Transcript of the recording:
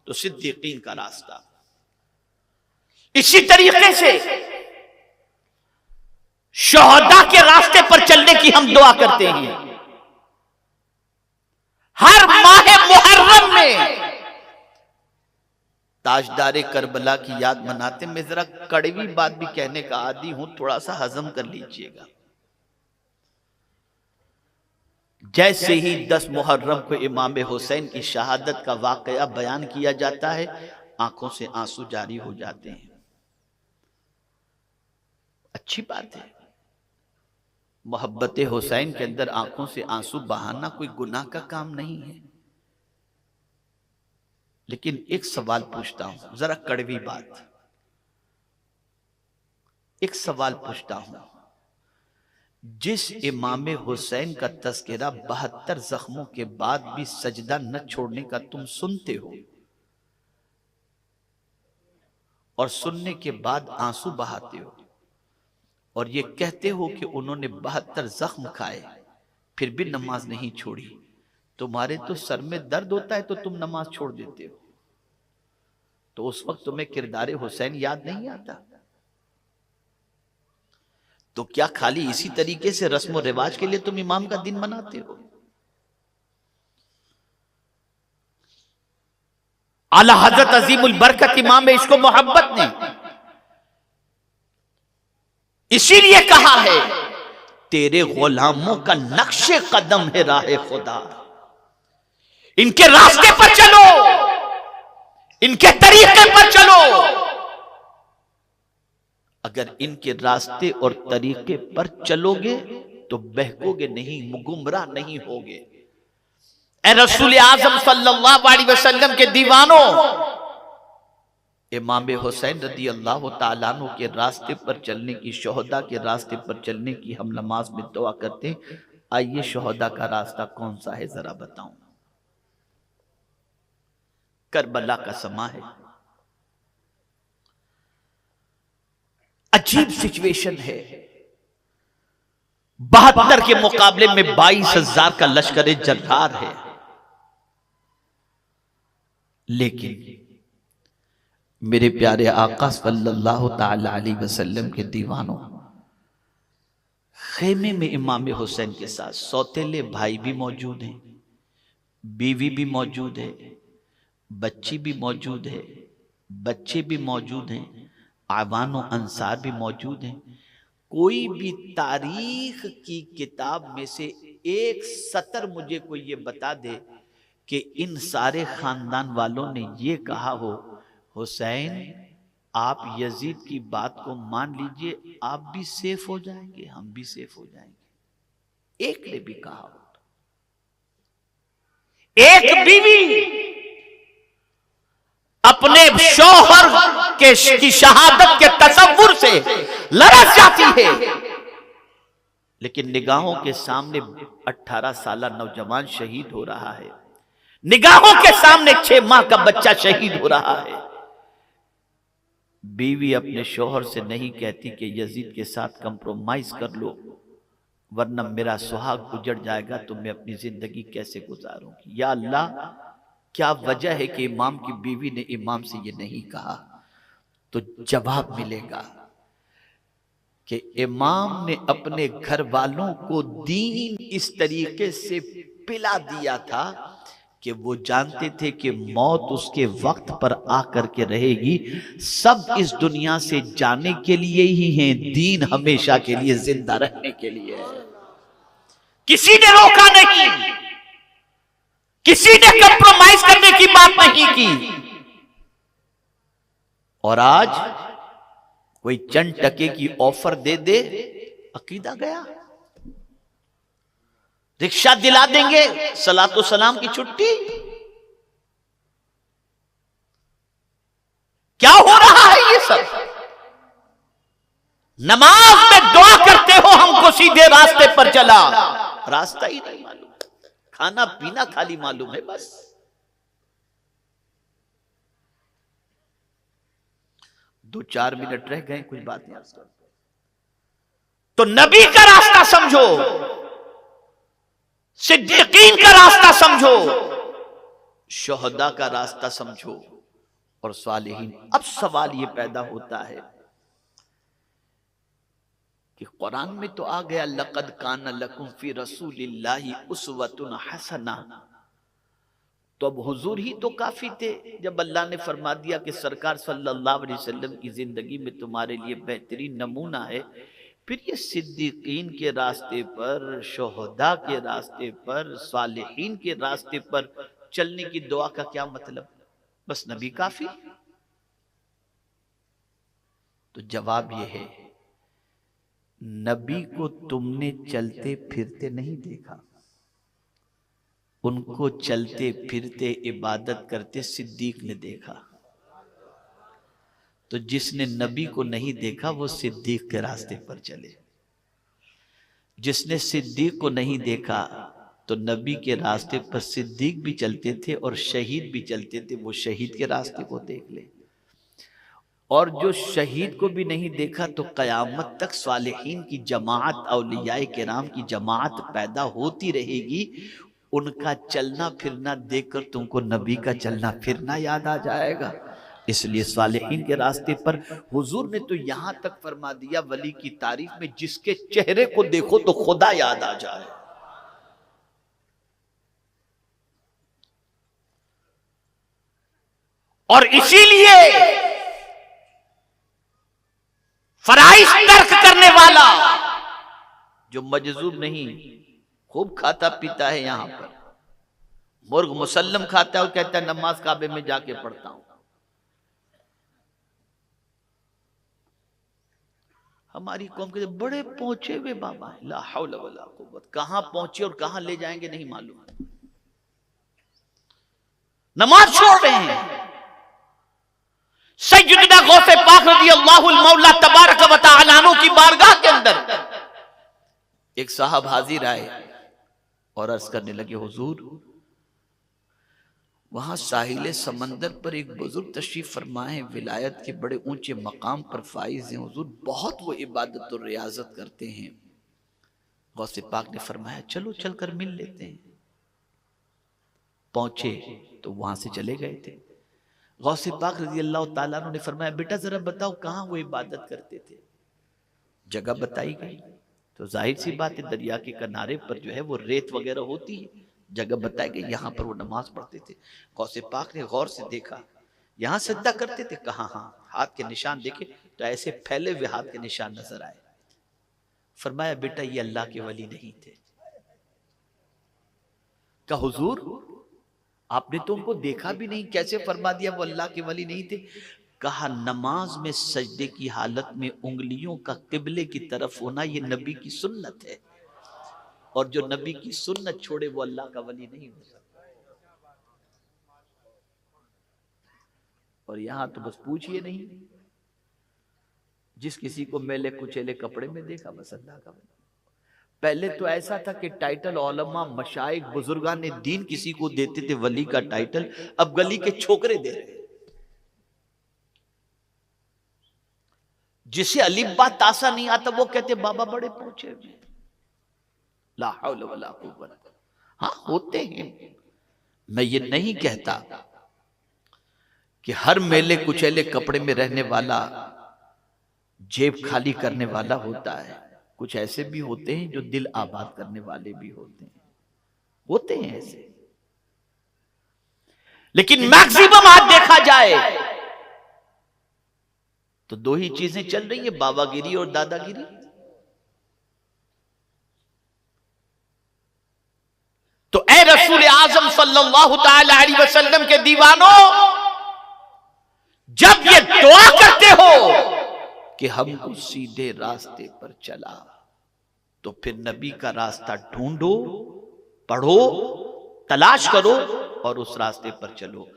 तो सिद्दीकीन का रास्ता। इसी तरीके से शोहदा के रास्ते पर चलने की हम दुआ करते हैं। हर माह मुहर्रम में ताजदारे करबला की याद मनाते। मैं जरा कड़वी बात भी कहने का आदी हूं, थोड़ा सा हजम कर लीजिएगा। जैसे ही 10 मुहर्रम को इमाम हुसैन की शहादत का वाकया बयान किया जाता है, आंखों से आंसू जारी हो जाते हैं। अच्छी बात है, मोहब्बत हुसैन के अंदर आंखों से आंसू बहाना कोई गुनाह का काम नहीं है। लेकिन एक सवाल पूछता हूं, जरा कड़वी बात, एक सवाल पूछता हूं। जिस इमाम हुसैन का तस्करा 72 जख्मों के बाद भी सजदा न छोड़ने का तुम सुनते हो और सुनने के बाद आंसू बहाते हो और ये कहते हो कि उन्होंने 72 जख्म खाए फिर भी नमाज नहीं छोड़ी, तुम्हारे तो सर में दर्द होता है तो तुम नमाज छोड़ देते हो, तो उस वक्त तुम्हें किरदारे हुसैन याद नहीं आता? तो क्या खाली इसी तरीके से रस्म रिवाज के लिए तुम इमाम का दिन मनाते हो? आला हजरत अजीमुल बरकत इमाम इश्क मोहब्बत ने इसीलिए कहा है, तेरे गुलामों का नक्शे कदम है राह खुदा, इनके रास्ते पर चलो, इनके तरीके पर चलो। अगर इनके रास्ते और तरीके पर चलोगे तो बहकोगे नहीं, गुमराह नहीं होगे। ए रसूल आजम सल्लल्लाहु अलैहि वसल्लम के दीवानों, इमाम हुसैन रदी अल्लाह तआला अन्हु के रास्ते पर चलने की, शोहदा के रास्ते पर चलने की हम नमाज में दुआ करते हैं। आइए शोहदा का रास्ता कौन सा है जरा बताऊं। करबला का समा है, अजीब सिचुएशन है। 72 के मुकाबले में 22,000 का लश्कर जर्रार है। लेकिन मेरे प्यारे आका सल्लल्लाहु ताला अलैहि वसल्लम के दीवानों, खेमे में इमाम हुसैन के साथ सौतेले भाई भी मौजूद हैं, बीवी भी मौजूद है, बच्ची भी मौजूद है, बच्चे भी मौजूद हैं, आवानो अंसार भी मौजूद हैं। कोई भी तारीख की किताब में से एक सतर मुझे कोई ये बता दे कि इन सारे खानदान वालों ने ये कहा हो, हुसैन आप यजीद की बात को मान लीजिए, आप भी सेफ हो जाएंगे, हम भी सेफ हो जाएंगे। एक ने भी कहा हो? एक बीवी अपने शौहर की शहादत के तसव्वुर से लरस जाती है, लेकिन निगाहों के सामने 18 साल नौजवान शहीद हो रहा है, निगाहों के सामने 6 माह का बच्चा शहीद हो रहा है। बीवी अपने शौहर से नहीं कहती कि यजीद के साथ कंप्रोमाइज कर लो वरना मेरा सुहाग उजड़ जाएगा, तो मैं अपनी जिंदगी कैसे गुजारूंगी। या अल्लाह, क्या वजह है कि इमाम की बीवी ने इमाम से ये नहीं कहा? तो जवाब मिलेगा कि इमाम ने अपने घर वालों को दीन इस तरीके से पिला दिया था कि वो जानते थे कि मौत उसके वक्त पर आकर के रहेगी। सब इस दुनिया से जाने के लिए ही है, दीन हमेशा के लिए जिंदा रहने के लिए है। किसी ने रोका नहीं, किसी ने कंप्रोमाइज करने की बात नहीं की। और आज कोई चंद टके की ऑफर दे दे, अकीदा गया। रिक्शा दिला देंगे, सलातो सलाम की छुट्टी। क्या हो रहा है ये सब? नमाज में दुआ करते हो हमको सीधे रास्ते पर चला, रास्ता ही नहीं मालूम, खाना पीना खाली मालूम है बस। दो 4 मिनट रह गए, कुछ बात नहीं। तो नबी का रास्ता समझो, सिद्दीकीन का रास्ता समझो, शोहदा का रास्ता समझो। और सालिहीन। अब सवाल ये पैदा होता है कि कुरान में तो आ गया लक़द कान लकुम फी रसूलिल्लाहि उस्वतुन हसना, तो अब हुजूर ही तो काफी थे जब अल्लाह ने फरमा दिया कि सरकार सल्लल्लाहु अलैहि वसल्लम की जिंदगी में तुम्हारे लिए बेहतरीन नमूना है। फिर ये सिद्दीकीन के रास्ते पर, शोहदा के रास्ते पर, सालिहीन के रास्ते पर चलने की दुआ का क्या मतलब? बस नबी काफी? तो जवाब ये है, नबी को तुमने चलते फिरते नहीं देखा, उनको चलते फिरते इबादत करते सिद्दीक ने देखा। तो जिसने नबी को नहीं देखा वो सिद्दीक के रास्ते पर चले, जिसने सिद्दीक को नहीं देखा तो नबी के रास्ते पर सिद्दीक भी चलते थे और शहीद भी चलते थे, वो शहीद के रास्ते को देख ले। और जो शहीद को भी नहीं देखा तो कयामत तक सालिहीन की जमात, औलियाए किराम की जमात पैदा होती रहेगी। उनका चलना फिरना देखकर तुमको नबी का चलना फिरना याद आ जाएगा। इसलिए सालिहीन के रास्ते पर हुजूर ने तो यहां तक फरमा दिया वली की तारीफ में, जिसके चेहरे को देखो तो खुदा याद आ जाए। और इसीलिए फराइज तर्क करने वाला जो मजजूब नहीं, खूब खाता पीता है, यहां पर मुर्ग मुसल्लम खाता है और कहता है नमाज काबे में जाके पढ़ता हूं। हमारी कौम के बड़े पहुंचे हुए बाबा, ला हौल वला कुव्वत, कहां पहुंचे और कहां ले जाएंगे नहीं मालूम। नमाज छोड़ रहे हैं। सैयदना गौसे पाक रज़ियल्लाहुल मौला तबारक व तआला अन्हु की बारगाह के अंदर एक साहब हाजिर आए और अर्ज करने लगे, हुजूर वहां साहिल समंदर पर एक बुजुर्ग तशरीफ फरमाए, विलायत के बड़े ऊंचे मकाम पर फाइज हैं हुजूर, बहुत वो इबादत और रियाजत करते हैं। गौसे पाक ने फरमाया चलो चलकर मिल लेते हैं। पहुंचे तो वहां से चले गए थे। गौसे पाक रज़ियल्लाहु ताला अन्हु ने फरमाया बेटा जरा बताओ कहां वो इबादत करते थे। जगह बताई गई तो जाहिर सी बात है दरिया के किनारे पर जो है वो रेत वगैरह होती है, जगह बताई गई, यहां पर वो नमाज पढ़ते थे। गौसे पाक ने गौर से देखा, यहां सजदा करते थे, कहा हाँ, हाथ के निशान देखे तो ऐसे फैले हुए हाथ के निशान नजर आए। फरमाया बेटा ये अल्लाह के वली नहीं थे। कहा हुजूर आपने तो उनको देखा भी नहीं, कैसे फरमा दिया वो अल्लाह के वली नहीं थे? कहा नमाज में सजदे की हालत में उंगलियों का किबले की तरफ होना ये नबी की सुन्नत है, और जो नबी की सुन्नत छोड़े वो अल्लाह का वली नहीं हो सकता। और यहां तो बस पूछिए नहीं, जिस किसी को मेले कुचेले कपड़े में देखा बस अल्लाह का वली। पहले तो ऐसा था कि टाइटल औलमा मशाइख बुजुर्गान ने दीन किसी को देते थे वली का टाइटल, अब गली के छोकरे दे रहे। जिसे अलिब्बा तासा नहीं आता वो कहते बाबा बड़े पहुंचे हुए। ला हौल वला कुव्वत। हाँ होते हैं, मैं ये नहीं कहता कि हर मेले कुचेले कपड़े में रहने वाला जेब खाली करने वाला होता है। कुछ ऐसे भी होते हैं जो दिल आबाद करने वाले भी होते हैं ऐसे। लेकिन मैक्सिमम आज देखा जाए तो दो ही चीजें चल रही है, बाबागिरी और दादागिरी। तो ए रसूल आजम सल्लल्लाहु ताला अलैहि वसल्लम के दीवानों, जब ये दुआ करते हो कि हमको सीधे रास्ते पर चला, तो फिर नबी का रास्ता ढूंढो, पढ़ो, तलाश करो और उस रास्ते पर चलो।